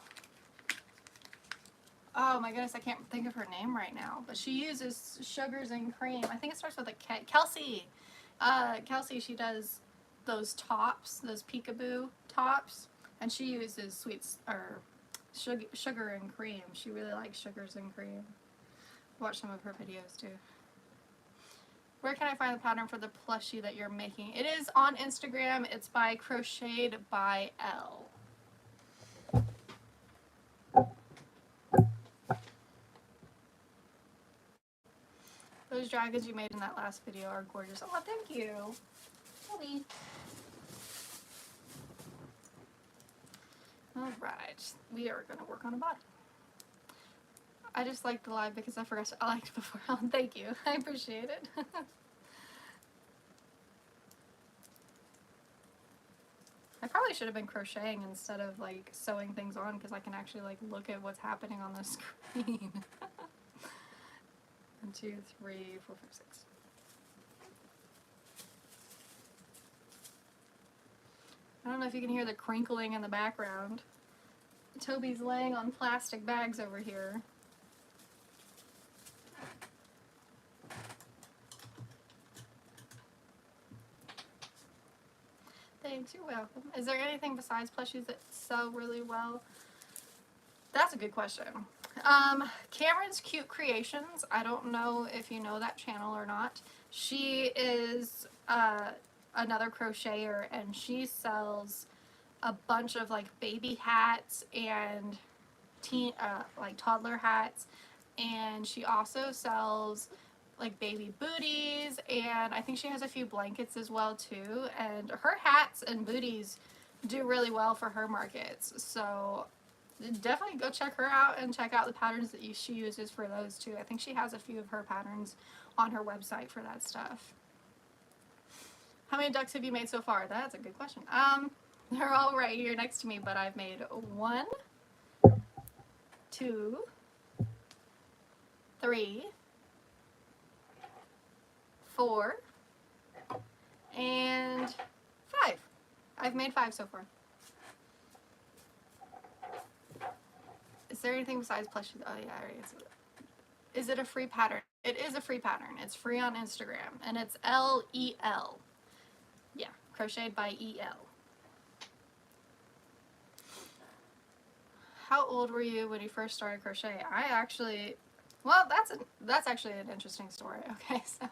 Oh my goodness, I can't think of her name right now, but she uses sugars and cream. I think it starts with a K. Kelsey. Kelsey, she does those tops, those peekaboo tops, and she uses sugar and cream. She really likes sugars and cream. Watch some of her videos too. Where can I find the pattern for the plushie that you're making? It is on Instagram. It's by Crocheted by Elle. Those dragons you made in that last video are gorgeous. Oh, thank you. Holy. Alright, we are going to work on a body. I just liked the live because I forgot I liked it before. Oh, thank you. I appreciate it. I probably should have been crocheting instead of like sewing things on because I can actually like look at what's happening on the screen. 1, 2, 3, 4, 5, 6. I don't know if you can hear the crinkling in the background. Toby's laying on plastic bags over here. Thanks, you're welcome. Is there anything besides plushies that sell really well? That's a good question. Cameron's Cute Creations. I don't know if you know that channel or not. She is another crocheter, and she sells a bunch of like baby hats and like toddler hats, and she also sells like baby booties, and I think she has a few blankets as well too, and her hats and booties do really well for her markets. So definitely go check her out and check out the patterns that she uses for those too. I think she has a few of her patterns on her website for that stuff. How many ducks have you made so far? That's a good question. They're all right here next to me, but I've made 1, 2, 3, 4, and 5. I've made 5 so far. Is there anything besides plushies? Oh yeah, I already answered it. Is it a free pattern? It is a free pattern. It's free on Instagram, and it's L-E-L. Yeah, crocheted by E-L. How old were you when you first started crochet? I actually, well, that's actually an interesting story. Okay, so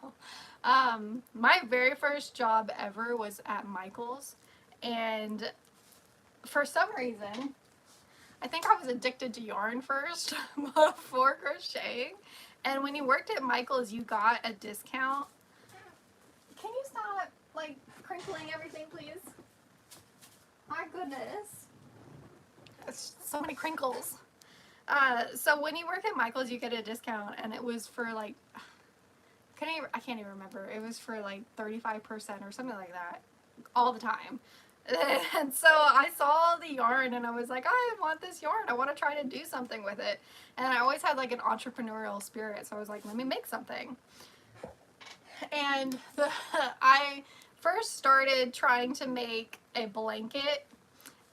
my very first job ever was at Michael's, and for some reason, I think I was addicted to yarn first before crocheting. And when you worked at Michael's, you got a discount. Can you stop, like, crinkling everything, please? My goodness. It's so many crinkles. So when you work at Michael's, you get a discount, and it was for, like, I can't even remember. It was for, like, 35% or something like that all the time. And so I saw the yarn and I was like, I want this yarn. I want to try to do something with it. And I always had like an entrepreneurial spirit. So I was like, let me make something. And I first started trying to make a blanket.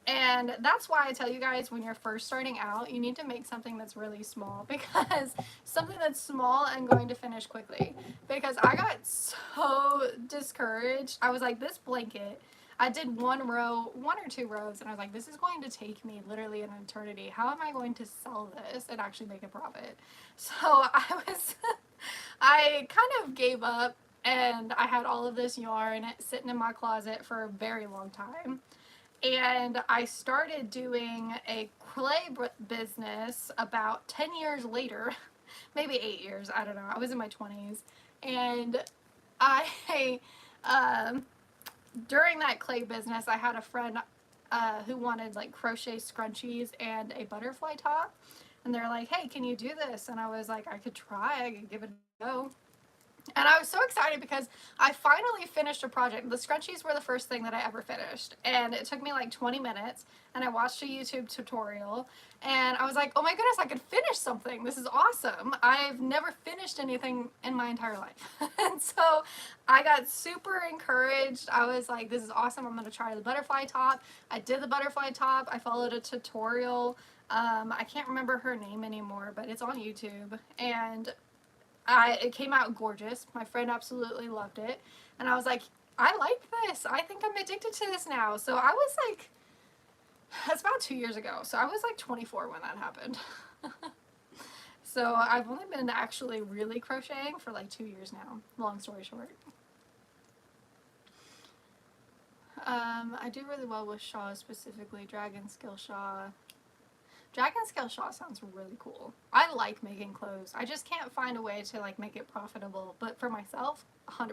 And that's why I tell you guys, when you're first starting out, you need to make something that's really small, because something that's small and going to finish quickly. Because I got so discouraged. I was like, this blanket, I did 1 or 2 rows, and I was like, this is going to take me literally an eternity. How am I going to sell this and actually make a profit? So I kind of gave up, and I had all of this yarn sitting in my closet for a very long time. And I started doing a clay business about 10 years later, maybe 8 years, I don't know. I was in my 20s. And during that clay business, I had a friend who wanted like crochet scrunchies and a butterfly top. And they're like, hey, can you do this? And I was like, I could try, I could give it a go. And I was so excited because I finally finished a project. The scrunchies were the first thing that I ever finished. And it took me like 20 minutes. And I watched a YouTube tutorial. And I was like, oh my goodness, I could finish something. This is awesome. I've never finished anything in my entire life. And so I got super encouraged. I was like, this is awesome. I'm going to try the butterfly top. I did the butterfly top. I followed a tutorial. I can't remember her name anymore, but it's on YouTube. And it came out gorgeous. My friend absolutely loved it. And I was like, I like this. I think I'm addicted to this now. So I was like, that's about 2 years ago. So I was like 24 when that happened. So I've only been actually really crocheting for like 2 years now. Long story short. I do really well with shaws, specifically Dragon Skill Shaw. Dragon Scale Shaw sounds really cool. I like making clothes. I just can't find a way to like make it profitable. But for myself, 100%.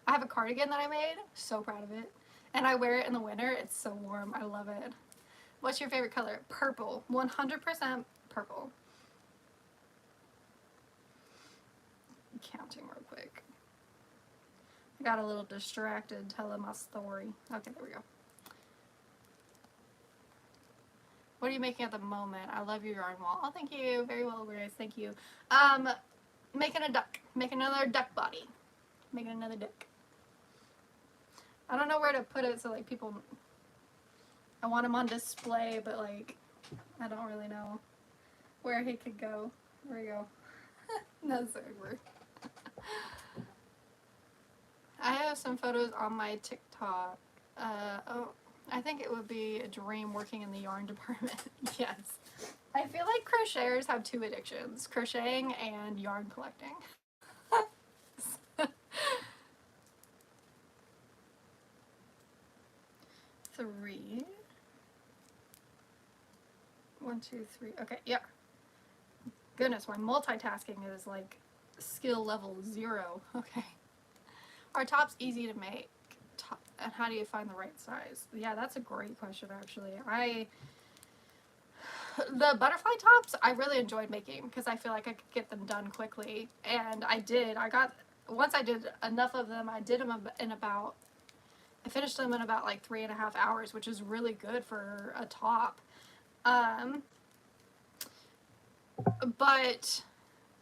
I have a cardigan that I made. So proud of it. And I wear it in the winter. It's so warm. I love it. What's your favorite color? Purple. 100% purple. Counting real quick. I got a little distracted telling my story. Okay, there we go. What are you making at the moment? I love your yarn wall. Oh, thank you. Very well, Grace. Thank you. Making a duck. Making another duck body. Making another duck. I don't know where to put it so like people... I want him on display, but like I don't really know where he could go. There we go. That's over. I have some photos on my TikTok. Oh, I think it would be a dream working in the yarn department. Yes. I feel like crocheters have 2 addictions, crocheting and yarn collecting. 3. 1, 2, 3. Okay, yeah. Goodness, my multitasking is like skill level 0. Okay. Are tops easy to make? And how do you find the right size? Yeah, that's a great question, actually. The butterfly tops I really enjoyed making because I feel like I could get them done quickly, and I did. Once I did enough of them, I did them in about, I finished them in about like 3.5 hours, which is really good for a top. But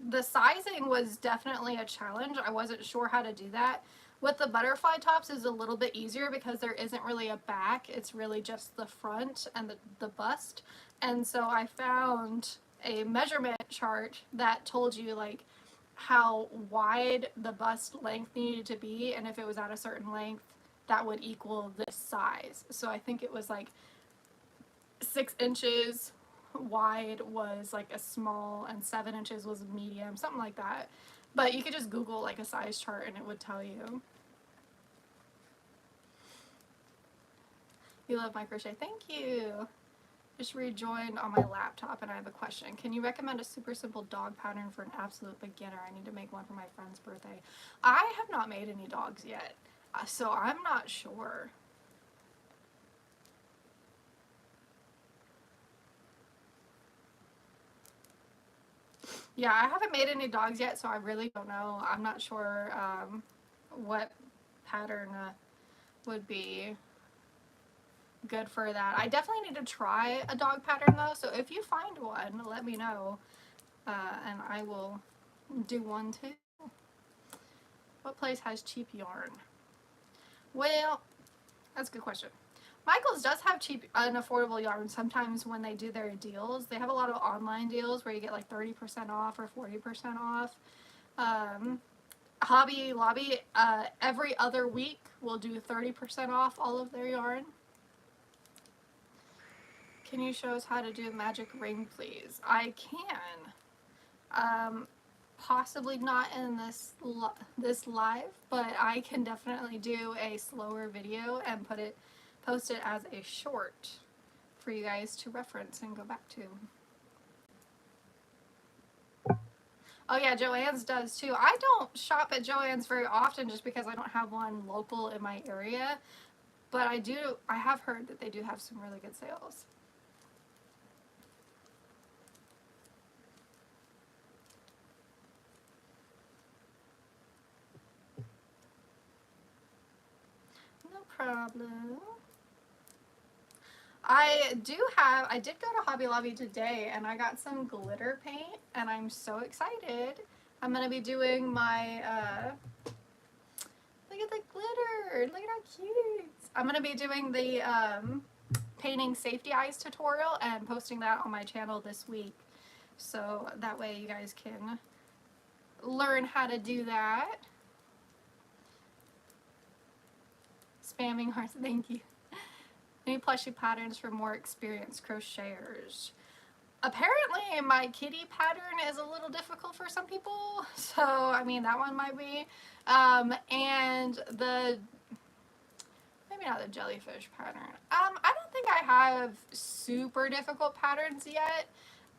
the sizing was definitely a challenge. I wasn't sure how to do that. With the butterfly tops is a little bit easier because there isn't really a back. It's really just the front and the bust. And so I found a measurement chart that told you like how wide the bust length needed to be, and if it was at a certain length, that would equal this size. So I think it was like 6 inches wide was like a small, and 7 inches was a medium, something like that. But you could just Google like a size chart and it would tell you. You love my crochet. Thank you. Just rejoined on my laptop and I have a question. Can you recommend a super simple dog pattern for an absolute beginner? I need to make one for my friend's birthday. I have not made any dogs yet, so I'm not sure. Yeah, I haven't made any dogs yet, so I really don't know. I'm not sure what pattern would be good for that. I definitely need to try a dog pattern though, so if you find one, let me know, and I will do one too. What place has cheap yarn? Well, that's a good question. Michael's does have cheap and affordable yarn sometimes when they do their deals. They have a lot of online deals where you get like 30% off or 40% off. Hobby Lobby, every other week will do 30% off all of their yarn. Can you show us how to do a magic ring, please? I can. Possibly not in this live, but I can definitely do a slower video and post it as a short for you guys to reference and go back to. Oh yeah, Joann's does too. I don't shop at Joann's very often just because I don't have one local in my area, but I have heard that they do have some really good sales. No problem. I did go to Hobby Lobby today and I got some glitter paint and I'm so excited. I'm going to be doing my, look at the glitter, look at how cute. I'm going to be doing the painting safety eyes tutorial and posting that on my channel this week. So that way you guys can learn how to do that. Spamming hearts, thank you. Any plushie patterns for more experienced crocheters? Apparently my kitty pattern is a little difficult for some people, so I mean that one might be. And maybe not the jellyfish pattern. I don't think I have super difficult patterns yet.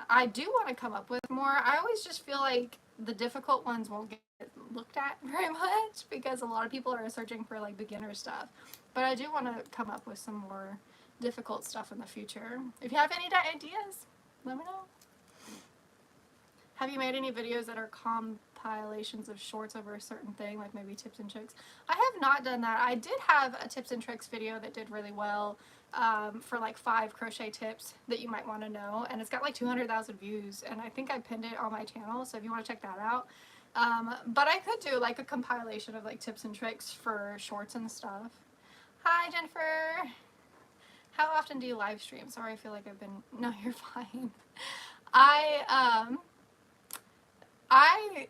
I do want to come up with more. I always just feel like the difficult ones won't get looked at very much because a lot of people are searching for like beginner stuff. But I do want to come up with some more difficult stuff in the future. If you have any ideas, let me know. Have you made any videos that are compilations of shorts over a certain thing, like maybe tips and tricks? I have not done that. I did have a tips and tricks video that did really well for like 5 crochet tips that you might want to know, and it's got like 200,000 views, and I think I pinned it on my channel, so if you want to check that out. But I could do like a compilation of like tips and tricks for shorts and stuff. Hi Jennifer! How often do you live stream? Sorry, I feel like I've been... No, you're fine.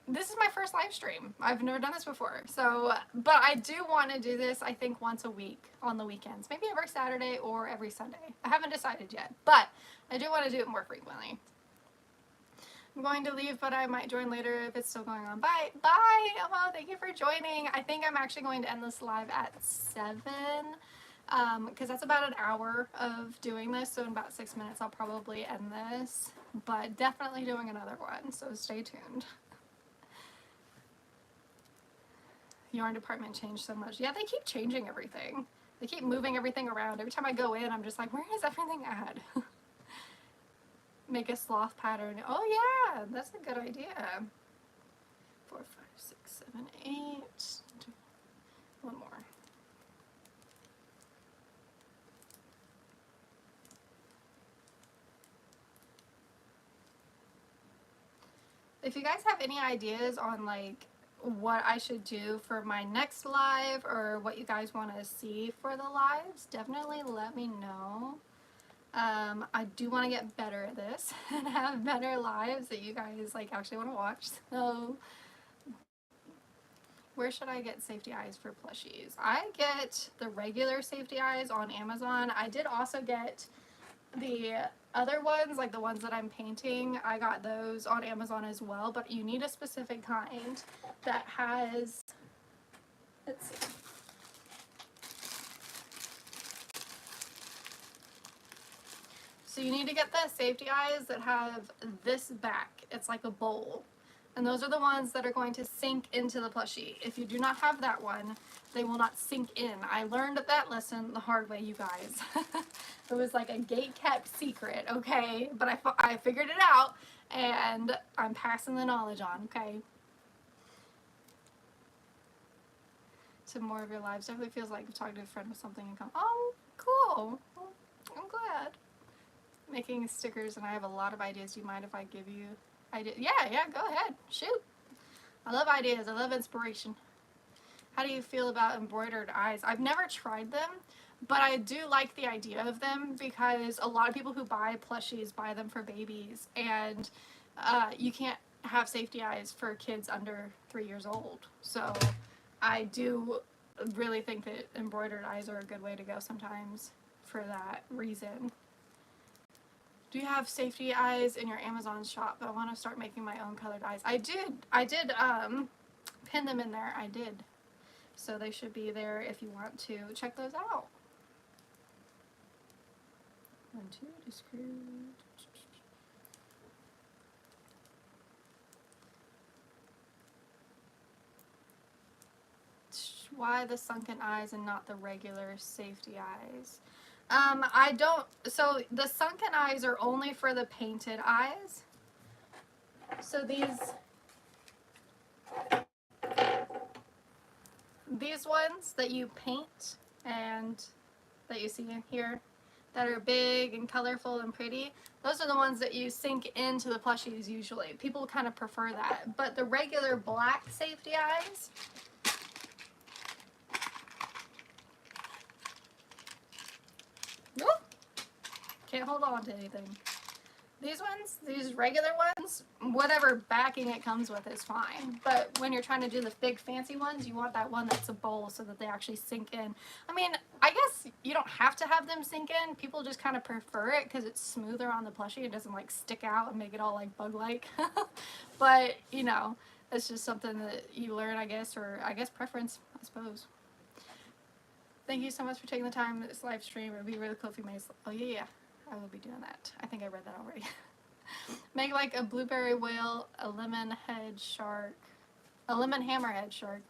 This is my first live stream. I've never done this before. So, but I do want to do this, I think, once a week on the weekends. Maybe every Saturday or every Sunday. I haven't decided yet, but I do want to do it more frequently. I'm going to leave, but I might join later if it's still going on. Bye! Bye! Well, thank you for joining. I think I'm actually going to end this live at 7. Because that's about an hour of doing this, so in about 6 minutes I'll probably end this, but definitely doing another one, so stay tuned. Yarn department changed so much. Yeah, they keep changing everything. They keep moving everything around. Every time I go in, I'm just like, where is everything at? make a sloth pattern. Oh yeah, that's a good idea. 4, 5, 6, 7, 8. One more. If you guys have any ideas on like what I should do for my next live or what you guys want to see for the lives, definitely let me know. I do want to get better at this and have better lives that you guys like actually want to watch. So where should I get safety eyes for plushies? I get the regular safety eyes on Amazon. I did also get the other ones, like the ones that I'm painting. I got those on Amazon as well, but you need a specific kind that has, let's see. So you need to get the safety eyes that have this back. It's like a bowl. And those are the ones that are going to sink into the plushie. If you do not have that one, they will not sink in. I learned that lesson the hard way, you guys. It was like a gate-kept secret, okay? But I figured it out, and I'm passing the knowledge on, okay? To more of your lives. Definitely feels like talking to a friend with something in common. Oh, cool. Well, I'm glad. Making stickers, and I have a lot of ideas. Do you mind if I give you ideas? Yeah, go ahead. Shoot. I love ideas. I love inspiration. How do you feel about embroidered eyes? I've never tried them, but I do like the idea of them because a lot of people who buy plushies buy them for babies, and you can't have safety eyes for kids under 3 years old. So I do really think that embroidered eyes are a good way to go sometimes for that reason. Do you have safety eyes in your Amazon shop? I want to start making my own colored eyes. I did pin them in there. I did. So they should be there if you want to check those out. 1, 2, discreet. Why the sunken eyes and not the regular safety eyes? I don't, so the sunken eyes are only for the painted eyes. So these ones that you paint and that you see in here that are big and colorful and pretty, those are the ones that you sink into the plushies usually. People kind of prefer that. But the regular black safety eyes, whoop, can't hold on to anything. These ones, these regular ones, whatever backing it comes with is fine. But when you're trying to do the big fancy ones, you want that one that's a bowl so that they actually sink in. I mean, I guess you don't have to have them sink in. People just kind of prefer it because it's smoother on the plushie. It doesn't like stick out and make it all like bug-like. But, you know, it's just something that you learn, I guess, or I guess preference, I suppose. Thank you so much for taking the time this live stream. It would be really cool if you made. Oh yeah, I will be doing that. I think I read that already. Make like a blueberry whale, a lemon head shark, a lemon hammerhead shark,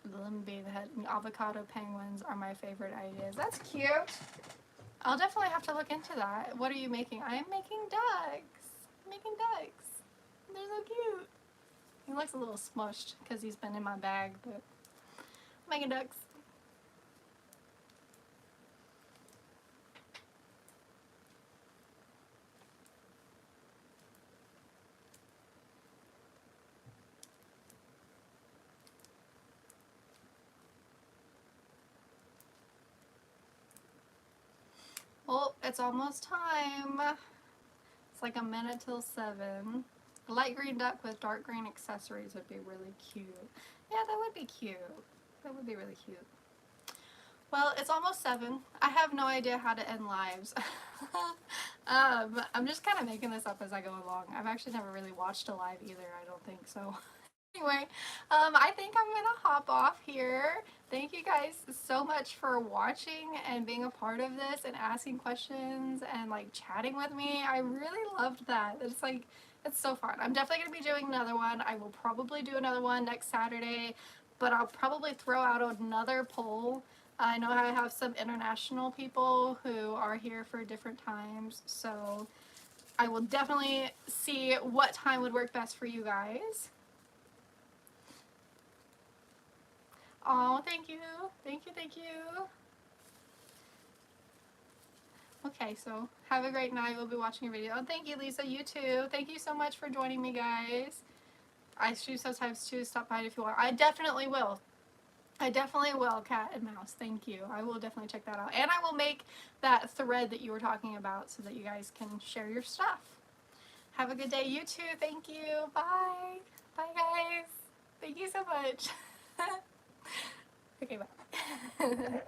the lemon bean head, and avocado penguins are my favorite ideas. That's cute. I'll definitely have to look into that. What are you making? I am making ducks. I'm making ducks. They're so cute. He looks a little smushed because he's been in my bag, but I'm making ducks. Well, it's almost time. It's like a minute till 7. A light green duck with dark green accessories would be really cute. Yeah, that would be cute. That would be really cute. Well, it's almost 7. I have no idea how to end lives. I'm just kind of making this up as I go along. I've actually never really watched a live either, I don't think so. Anyway, I think I'm gonna hop off here. Thank you guys so much for watching and being a part of this and asking questions and like chatting with me. I really loved that. It's like, it's so fun. I'm definitely gonna be doing another one. I will probably do another one next Saturday, but I'll probably throw out another poll I know I have some international people who are here for different times, so I will definitely see what time would work best for you guys. Oh, thank you. Thank you, thank you. Okay, so have a great night. We'll be watching a video. Oh, thank you, Lisa. You too. Thank you so much for joining me, guys. I choose sometimes too. Stop by if you want. I definitely will. I definitely will, Cat and Mouse. Thank you. I will definitely check that out. And I will make that thread that you were talking about so that you guys can share your stuff. Have a good day. You too. Thank you. Bye. Bye, guys. Thank you so much. Okay, bye.